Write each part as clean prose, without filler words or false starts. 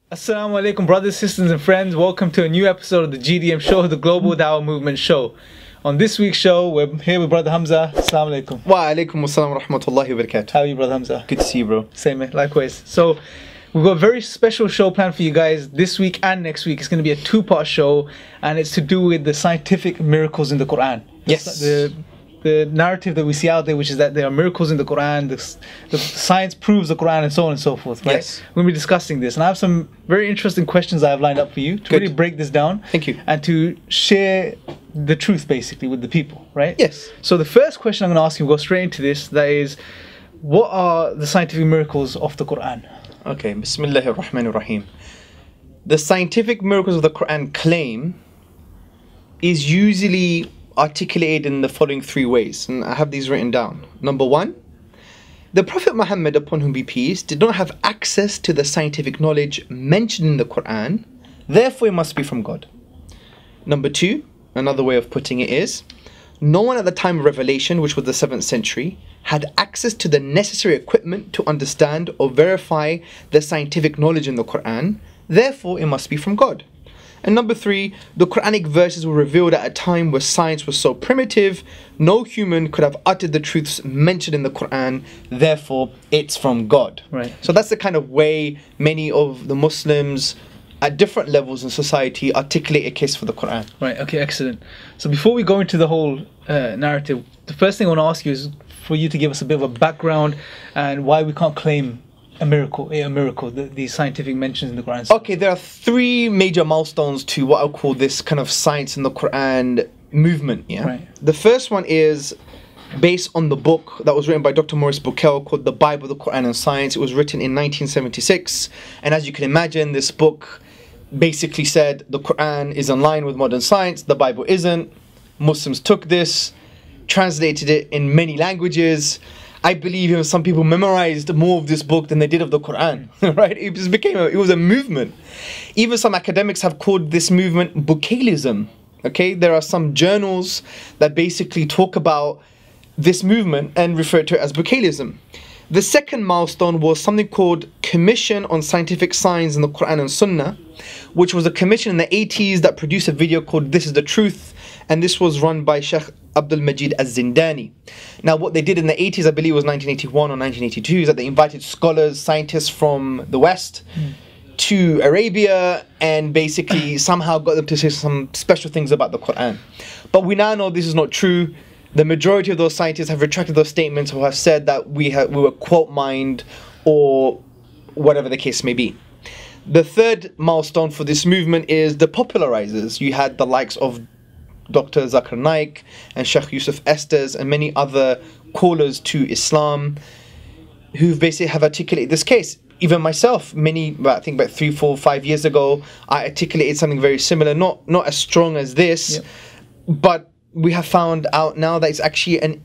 Assalamu alaikum, brothers, sisters and friends. Welcome to a new episode of the GDM Show, the Global Dawah Movement Show. On this week's show, we're here with Brother Hamza. Assalamu alaikum. Wa alaikum assalam wa rahmatullahi wa barakatuh. How are you, Brother Hamza? Good to see you, bro. Same, mate. Likewise. So, we've got a very special show planned for you guys this week and next week. It's going to be a two-part show, and it's to do with the scientific miracles in the Quran. Yes. The narrative that we see out there, which is that there are miracles in the Quran, the science proves the Quran, and so on and so forth, right? Yes. We'll be discussing this, and I have some very interesting questions I have lined up for you to really break this down. Thank you. And to share the truth, basically, with the people, right? Yes. So the first question I'm going to ask you, we'll go straight into this, that is, what are the scientific miracles of the Quran? Okay, Bismillahir Rahmanir Rahim. The scientific miracles of the Quran claim is usually articulated in the following three ways, and I have these written down. Number one, the Prophet Muhammad, upon whom be peace, did not have access to the scientific knowledge mentioned in the Quran, therefore it must be from God. Number two, another way of putting it is, no one at the time of revelation, which was the 7th century, had access to the necessary equipment to understand or verify the scientific knowledge in the Quran, therefore it must be from God. And number three, the Quranic verses were revealed at a time where science was so primitive, no human could have uttered the truths mentioned in the Quran, therefore it's from God. Right. So that's the kind of way many of the Muslims at different levels in society articulate a case for the Quran. Right, okay, excellent. So before we go into the whole narrative, the first thing I want to ask you is for you to give us a bit of a background and why we can't claim a miracle, the scientific mentions in the Quran. Okay, there are three major milestones to what I'll call this kind of science in the Quran movement. Yeah. Right. The first one is based on the book that was written by Dr. Maurice Bucaille called The Bible, the Quran and Science. It was written in 1976, and as you can imagine, this book basically said the Quran is in line with modern science, the Bible isn't. Muslims took this, translated it in many languages. I believe even some people memorized more of this book than they did of the Quran, right? It just became it was a movement. Even some academics have called this movement Bucaillism, okay? There are some journals that basically talk about this movement and refer to it as Bucaillism. The second milestone was something called Commission on Scientific Science in the Quran and Sunnah, which was a commission in the 80s that produced a video called This is the Truth, and this was run by Sheikh Abdul Majid Az-Zindani. Now what they did in the 80s, I believe it was 1981 or 1982, is that they invited scholars, scientists from the West to Arabia and basically somehow got them to say some special things about the Quran. But we now know this is not true. The majority of those scientists have retracted those statements or have said that we were quote mined or whatever the case may be. The third milestone for this movement is the popularizers. You had the likes of Dr. Zakir Naik and Sheikh Yusuf Estes and many other callers to Islam who basically have articulated this case. Even myself, I think about 3, 4, 5 years ago, I articulated something very similar, not as strong as this, but we have found out now that it's actually an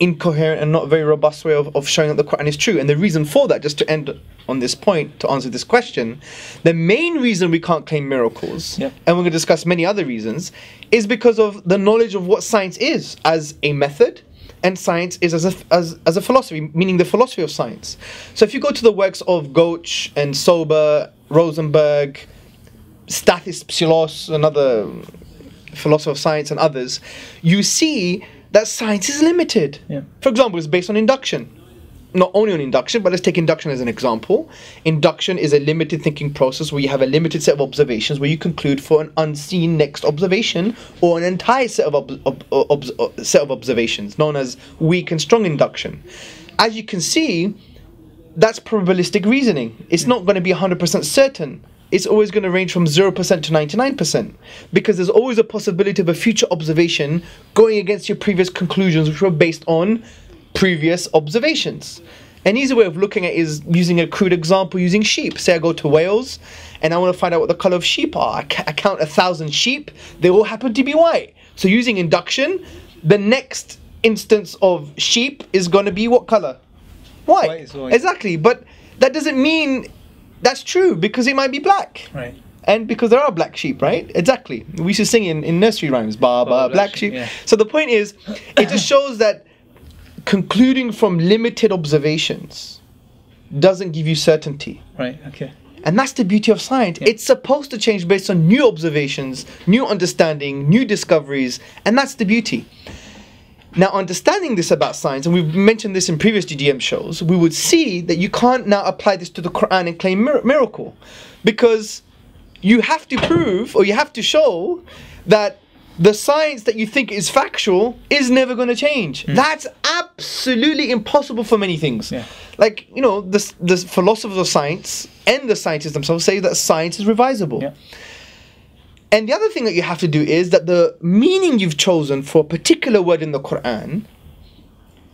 incoherent and not very robust way of showing that the Quran is true. And the reason for that, just to end on this point, to answer this question, the main reason we can't claim miracles, and we're going to discuss many other reasons, is because of the knowledge of what science is as a method and science is as a philosophy, meaning the philosophy of science. So if you go to the works of Goethe and Sober, Rosenberg, Stathis Psilos, another philosopher of science, and others, you see that science is limited. For example, it's based on induction. Not only on induction, but let's take induction as an example. Induction is a limited thinking process where you have a limited set of observations where you conclude for an unseen next observation or an entire set of observations, known as weak and strong induction. As you can see, that's probabilistic reasoning. It's not going to be 100% certain. It's always going to range from 0% to 99% because there's always a possibility of a future observation going against your previous conclusions, which were based on previous observations. An easy way of looking at it is using a crude example using sheep. Say I go to Wales and I want to find out what the color of sheep are. I count 1,000 sheep, they all happen to be white. So using induction, the next instance of sheep is going to be what color? White. Exactly, but that doesn't mean that's true because it might be black. Right. And because there are black sheep, right? Exactly. We used to sing in nursery rhymes, ba ba, black sheep. Yeah. So the point is, it just shows that concluding from limited observations doesn't give you certainty. Right, okay. And that's the beauty of science. Yeah. It's supposed to change based on new observations, new understanding, new discoveries, and that's the beauty. Now, understanding this about science, and we've mentioned this in previous GDM shows, we would see that you can't now apply this to the Quran and claim miracle, because you have to prove, or you have to show, that the science that you think is factual is never going to change. That's absolutely impossible for many things. Yeah. Like, you know, the philosophers of science and the scientists themselves say that science is revisable. Yeah. And the other thing that you have to do is that the meaning you've chosen for a particular word in the Quran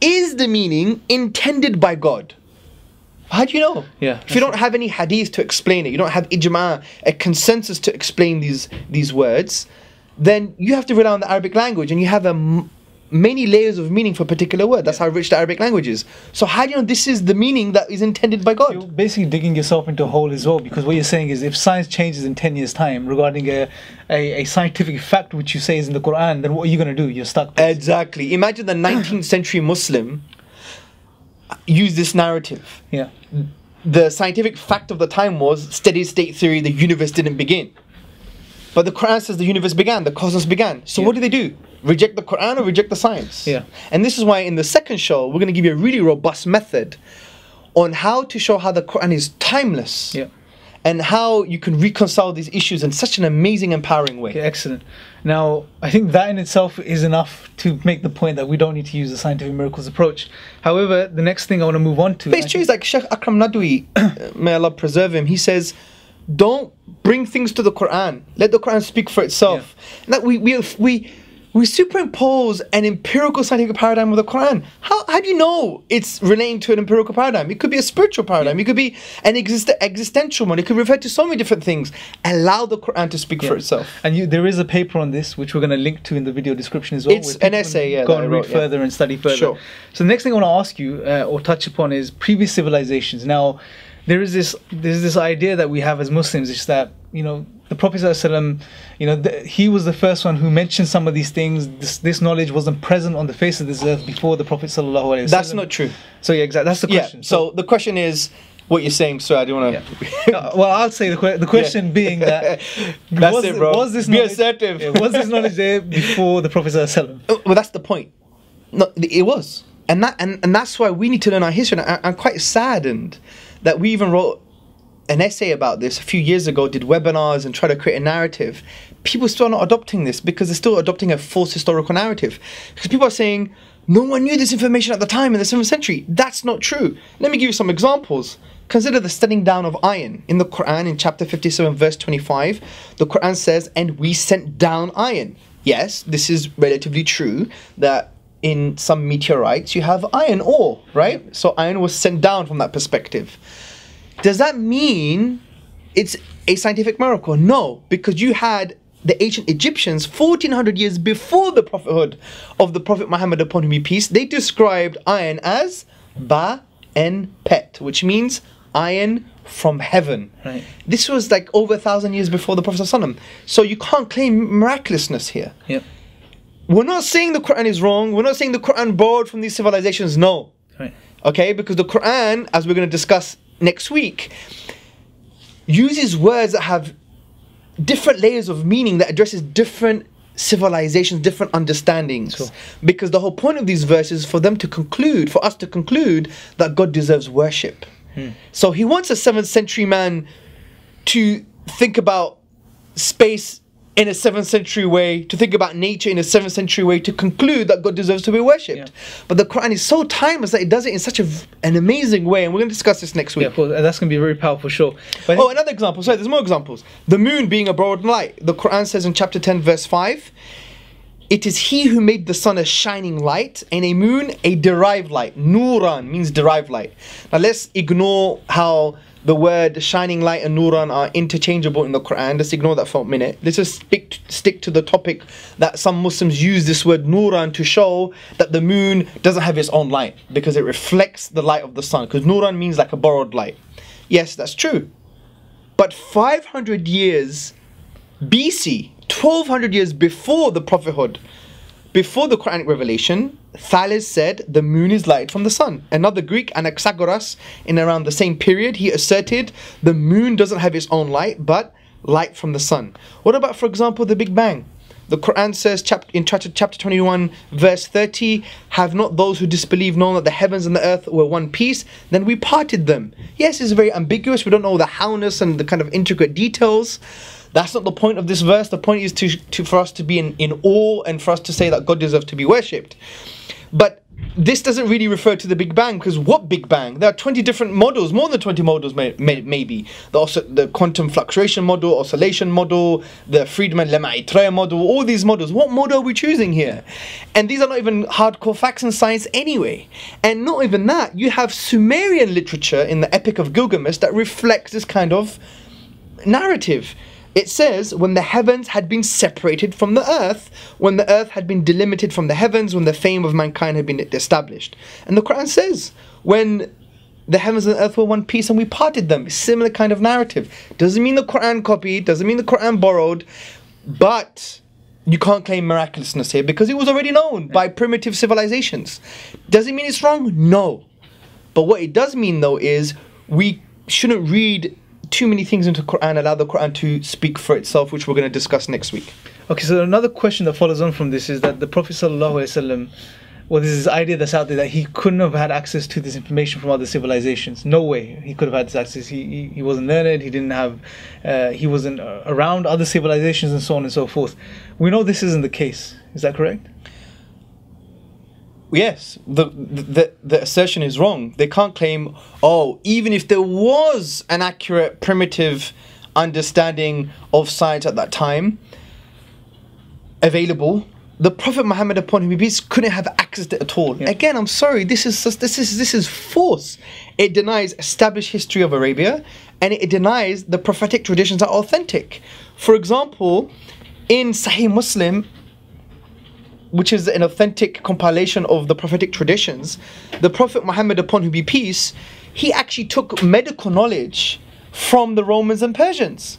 is the meaning intended by God. How do you know? Yeah, if you don't have any hadith to explain it, you don't have ijma, a consensus to explain these words, then you have to rely on the Arabic language, and you have many layers of meaning for a particular word. That's how rich the Arabic language is. So how do you know this is the meaning that is intended by God? You're basically digging yourself into a hole as well, because what you're saying is if science changes in 10 years' time regarding a scientific fact which you say is in the Quran, then what are you going to do? You're stuck. Exactly. Imagine the 19th century Muslim use this narrative. Yeah. The scientific fact of the time was steady state theory, the universe didn't begin. But the Quran says the universe began, the cosmos began. So what do? Reject the Quran or reject the science? Yeah. And this is why in the second show, we're going to give you a really robust method on how to show how the Quran is timeless. Yeah. And how you can reconcile these issues in such an amazing, empowering way. Okay, excellent. Now, I think that in itself is enough to make the point that we don't need to use the scientific miracles approach. However, the next thing I want to move on to... But it's true, it's like Sheikh Akram Nadwi, may Allah preserve him, he says, don't bring things to the Quran. Let the Quran speak for itself. Yeah. That we superimpose an empirical scientific paradigm of the Quran. How do you know it's relating to an empirical paradigm? It could be a spiritual paradigm. It could be an existential one. It could refer to so many different things. Allow the Quran to speak for itself. And there is a paper on this, which we're going to link to in the video description as well. It's an essay, yeah. Go and read further and study further. Sure. So the next thing I want to ask you or touch upon is previous civilizations. Now, there's this idea that we have as Muslims, is that, you know, the Prophet ﷺ, you know, he was the first one who mentioned some of these things. This knowledge wasn't present on the face of this earth before the Prophet ﷺ. That's not true. So yeah, exactly. That's the question. Yeah. So the question is, what you're saying, so I don't want to... Well, I'll say the question being that... That's it, bro. Was this Be assertive. Was this knowledge there before the Prophet ﷺ? Well, that's the point. No, it was. And that's why we need to learn our history. And I'm quite saddened that we even wrote an essay about this a few years ago, did webinars and tried to create a narrative. People still are not adopting this because they're still adopting a false historical narrative. Because people are saying, no one knew this information at the time in the 7th century. That's not true. Let me give you some examples. Consider the setting down of iron. In the Quran, in chapter 57, verse 25, the Quran says, and we sent down iron. Yes, this is relatively true, that in some meteorites you have iron ore, right? So iron was sent down from that perspective. Does that mean it's a scientific miracle? No, because you had the ancient Egyptians 1400 years before the prophethood of the Prophet Muhammad, upon whom be peace, they described iron as ba-en pet, which means iron from heaven. Right. This was like over 1,000 years before the Prophet ﷺ. So you can't claim miraculousness here. Yep. We're not saying the Quran is wrong. We're not saying the Quran borrowed from these civilizations. No. Right. Okay, because the Quran, as we're going to discuss next week, uses words that have different layers of meaning that addresses different civilizations, different understandings. Sure. Because the whole point of these verses is for them to conclude, for us to conclude that God deserves worship. So he wants a 7th century man to think about space in a 7th century way, to think about nature in a 7th century way, to conclude that God deserves to be worshipped. Yeah. But the Quran is so timeless that it does it in such an amazing way, and we're going to discuss this next week. Yeah, well, that's going to be very powerful, sure. But another example. Sorry, there's more examples. The moon being a broad light. The Quran says in chapter 10, verse 5, it is he who made the sun a shining light and a moon a derived light. Nuran means derived light. Now let's ignore how the word shining light and Nuran are interchangeable in the Quran. Let's ignore that for a minute. Let's just stick to the topic that some Muslims use this word Nuran to show that the moon doesn't have its own light because it reflects the light of the sun. Because Nuran means like a borrowed light. Yes, that's true. But 500 years BC, 1200 years before the prophethood, Before the Quranic revelation, Thales said the moon is light from the sun. Another Greek, Anaxagoras, in around the same period, he asserted the moon doesn't have its own light, but light from the sun. What about, for example, the Big Bang? The Quran says in chapter 21, verse 30, have not those who disbelieve known that the heavens and the earth were one piece? Then we parted them. Yes, it's very ambiguous. We don't know the howness and the kind of intricate details. That's not the point of this verse. The point is for us to be in awe and for us to say that God deserves to be worshipped. But this doesn't really refer to the Big Bang, because what Big Bang? There are 20 different models, more than 20 models maybe. The quantum fluctuation model, oscillation model, the Friedmann-Lemaitre model, all these models. What model are we choosing here? And these are not even hardcore facts in science anyway. And not even that, you have Sumerian literature in the Epic of Gilgamesh that reflects this kind of narrative. It says, when the heavens had been separated from the earth, when the earth had been delimited from the heavens, when the fame of mankind had been established. And the Quran says, when the heavens and the earth were one piece and we parted them. Similar kind of narrative. Doesn't mean the Quran copied, doesn't mean the Quran borrowed, but you can't claim miraculousness here because it was already known by primitive civilizations. Does it mean it's wrong? No. But what it does mean though is we shouldn't read too many things into Quran, allow the Quran to speak for itself, which we're going to discuss next week. Okay, so another question that follows on from this is that the Prophet ﷺ, well, there's this idea that's out there that he couldn't have had access to this information from other civilizations. No way he could have had this access. He wasn't learned, he didn't have, he wasn't around other civilizations and so on and so forth. We know this isn't the case. Is that correct? Yes, the assertion is wrong. They can't claim, oh, even if there was an accurate primitive understanding of science at that time available, the Prophet Muhammad upon him be peace couldn't have access to it at all. Yeah. Again, I'm sorry, this is false. It denies established history of Arabia, and it denies the prophetic traditions are authentic. For example, in Sahih Muslim, which is an authentic compilation of the prophetic traditions, the Prophet Muhammad upon him be peace, he actually took medical knowledge from the Romans and Persians,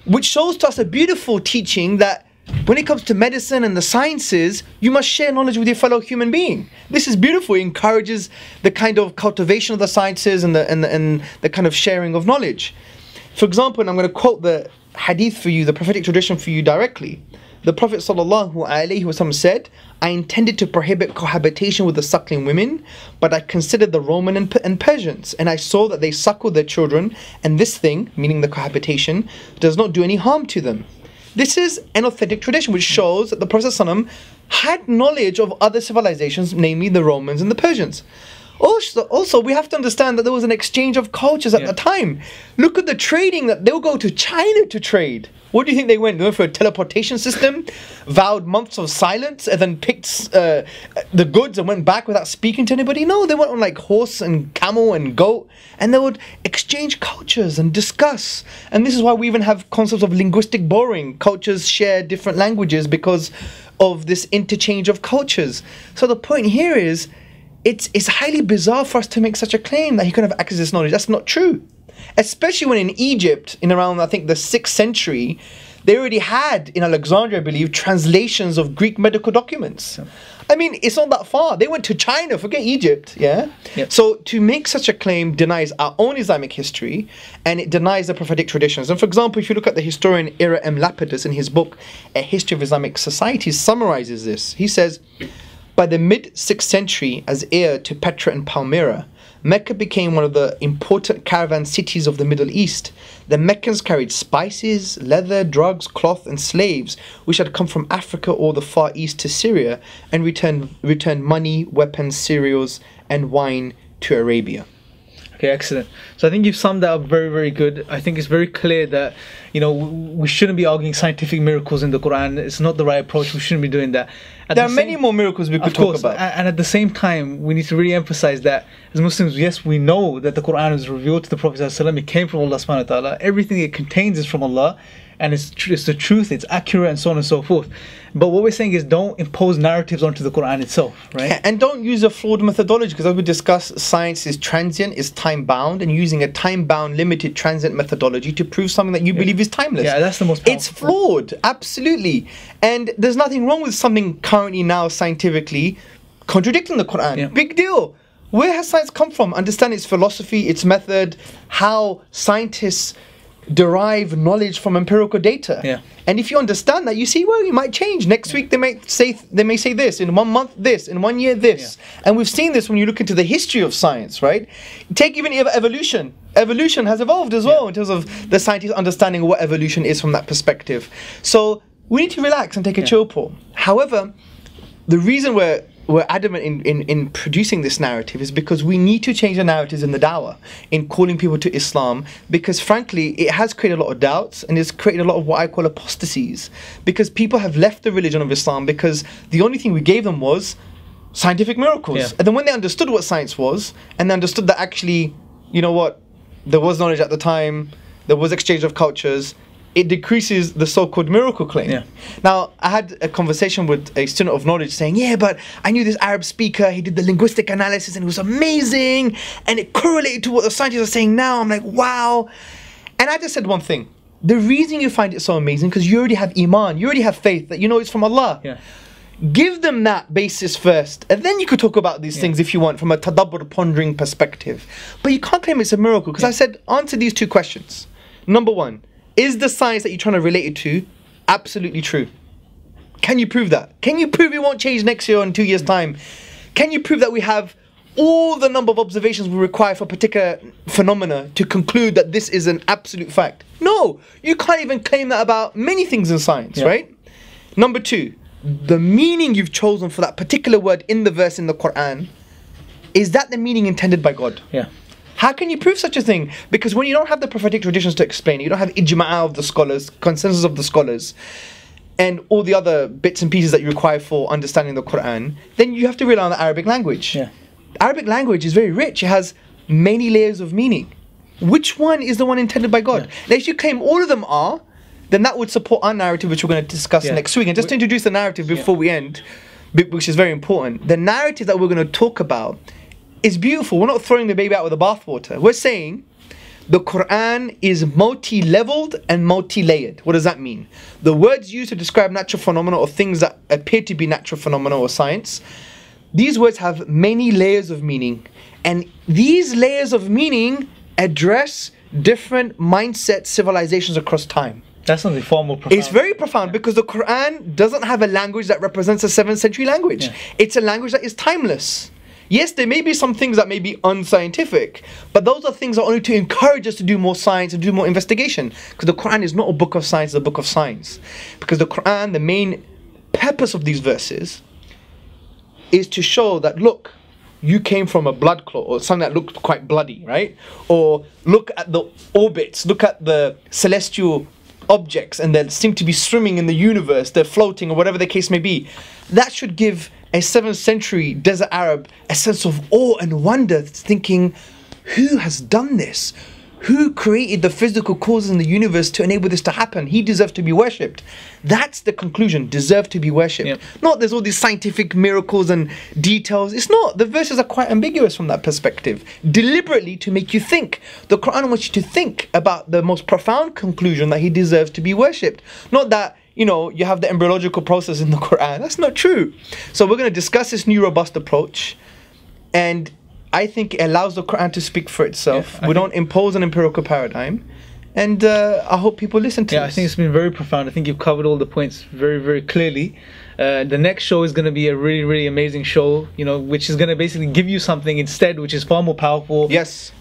which shows to us a beautiful teaching that when it comes to medicine and the sciences, you must share knowledge with your fellow human being. This is beautiful. It encourages the kind of cultivation of the sciences and the kind of sharing of knowledge. For example, and I'm going to quote the hadith for you, the prophetic tradition for you directly. The Prophet ﷺ said, I intended to prohibit cohabitation with the suckling women, but I considered the Roman and Persians, and I saw that they suckled their children, and this thing, meaning the cohabitation, does not do any harm to them. This is an authentic tradition which shows that the Prophet ﷺ had knowledge of other civilizations, namely the Romans and the Persians. Also, we have to understand that there was an exchange of cultures at the time. Look at the trading that they'll go to China to trade. What do you think they went? They went for a teleportation system, vowed months of silence, and then picked the goods and went back without speaking to anybody? No, they went on like horse and camel and goat, and they would exchange cultures and discuss. And this is why we even have concepts of linguistic borrowing. Cultures share different languages because of this interchange of cultures. So the point here is, it's highly bizarre for us to make such a claim that he couldn't have access to this knowledge. That's not true. Especially when in Egypt, in around, I think, the 6th century, they already had, in Alexandria, I believe, translations of Greek medical documents. I mean, it's not that far. They went to China, forget Egypt, yeah? Yep. So to make such a claim denies our own Islamic history, and it denies the prophetic traditions. And for example, if you look at the historian Ira M. Lapidus in his book, A History of Islamic Societies, summarizes this. He says, by the mid-6th century, as heir to Petra and Palmyra, Mecca became one of the important caravan cities of the Middle East. The Meccans carried spices, leather, drugs, cloth, and slaves, which had come from Africa or the Far East to Syria, and returned money, weapons, cereals, and wine to Arabia. Okay, excellent. So I think you've summed that up very, very good. I think it's very clear that, you know, we shouldn't be arguing scientific miracles in the Quran. It's not the right approach. We shouldn't be doing that. There are many more miracles we could talk about. And at the same time, we need to really emphasize that as Muslims, yes, we know that the Quran was revealed to the Prophet ﷺ. It came from Allah subhanahu wa ta'ala. Everything it contains is from Allah. and it's the truth, it's accurate, and so on and so forth. But what we're saying is, don't impose narratives onto the Quran itself, right? And don't use a flawed methodology, because as we discussed, science is transient, is time-bound, and using a time-bound, limited, transient methodology to prove something that you believe is timeless. Yeah, that's the most powerful. It's flawed, absolutely. And there's nothing wrong with something currently now scientifically contradicting the Quran. Yeah. Big deal. Where has science come from? Understand its philosophy, its method, how scientists derive knowledge from empirical data. Yeah. And if you understand that, you see, well, it might change. Next week they may say this, in 1 month this, in 1 year this. Yeah. And we've seen this when you look into the history of science, right? Take even evolution. Evolution has evolved as well in terms of the scientists understanding what evolution is from that perspective. So we need to relax and take a chill pill. However, the reason we're adamant in producing this narrative is because we need to change the narratives in the dawah, in calling people to Islam, because frankly it has created a lot of doubts and it's created a lot of what I call apostasies, because people have left the religion of Islam because the only thing we gave them was scientific miracles. Yeah. And then when they understood what science was, and they understood that actually, you know what, there was knowledge at the time, there was exchange of cultures, it decreases the so-called miracle claim. Yeah. Now, I had a conversation with a student of knowledge saying, yeah, but I knew this Arab speaker, he did the linguistic analysis and it was amazing, and it correlated to what the scientists are saying now. I'm like, wow. And I just said one thing. The reason you find it so amazing, because you already have iman, you already have faith that you know it's from Allah. Yeah. Give them that basis first, and then you could talk about these things if you want from a tadabbur, pondering perspective. But you can't claim it's a miracle, because I said, answer these two questions. Number one, is the science that you're trying to relate it to absolutely true? Can you prove that? Can you prove it won't change next year or in 2 years' time? Can you prove that we have all the number of observations we require for a particular phenomena to conclude that this is an absolute fact? No, you can't even claim that about many things in science, right? Number two, the meaning you've chosen for that particular word in the verse in the Quran, is that the meaning intended by God? Yeah. How can you prove such a thing? Because when you don't have the prophetic traditions to explain, you don't have ijma'ah of the scholars, consensus of the scholars, and all the other bits and pieces that you require for understanding the Quran, then you have to rely on the Arabic language. Yeah. Arabic language is very rich. It has many layers of meaning. Which one is the one intended by God? Now, if you claim all of them are, then that would support our narrative, which we're going to discuss next week. And just to introduce the narrative before we end, which is very important, the narrative that we're going to talk about is beautiful. We're not throwing the baby out with the bathwater. We're saying the Quran is multi-leveled and multi-layered. What does that mean? The words used to describe natural phenomena or things that appear to be natural phenomena or science, these words have many layers of meaning. And these layers of meaning address different mindsets, civilizations across time. That's something far more profound. It's very profound because the Quran doesn't have a language that represents a 7th century language. It's a language that is timeless. Yes, there may be some things that may be unscientific, but those are things that are only to encourage us to do more science and do more investigation. Because the Quran is not a book of science, it's a book of science. Because the Quran, the main purpose of these verses is to show that, look, you came from a blood clot or something that looked quite bloody, right? Or look at the orbits, look at the celestial objects and they seem to be swimming in the universe, they're floating or whatever the case may be. That should give a 7th century desert Arab a sense of awe and wonder, thinking, who has done this? Who created the physical causes in the universe to enable this to happen? He deserves to be worshipped. That's the conclusion, deserve to be worshipped. Not there's all these scientific miracles and details. It's not. The verses are quite ambiguous from that perspective. Deliberately to make you think. The Quran wants you to think about the most profound conclusion that he deserves to be worshipped. Not that, you know, you have the embryological process in the Quran. That's not true. So we're going to discuss this new robust approach, and I think it allows the Quran to speak for itself. We don't impose an empirical paradigm, and I hope people listen to this. I think it's been very profound. I think you've covered all the points very, very clearly. The next show is going to be a really, really amazing show, you know, which is going to basically give you something instead, which is far more powerful,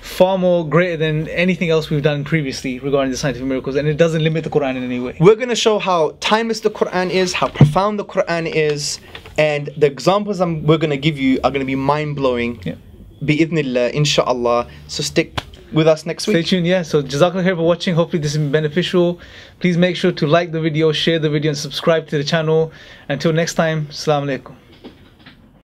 far more greater than anything else we've done previously regarding the scientific miracles, and it doesn't limit the Quran in any way. We're going to show how timeless the Quran is, how profound the Quran is, and the examples we're going to give you are going to be mind-blowing. Bi-idhnillah, inshallah. So stick with us next week. Stay tuned, So Jazakallah khair for watching. Hopefully this has been beneficial. Please make sure to like the video, share the video, and subscribe to the channel. Until next time, Assalamu alaikum.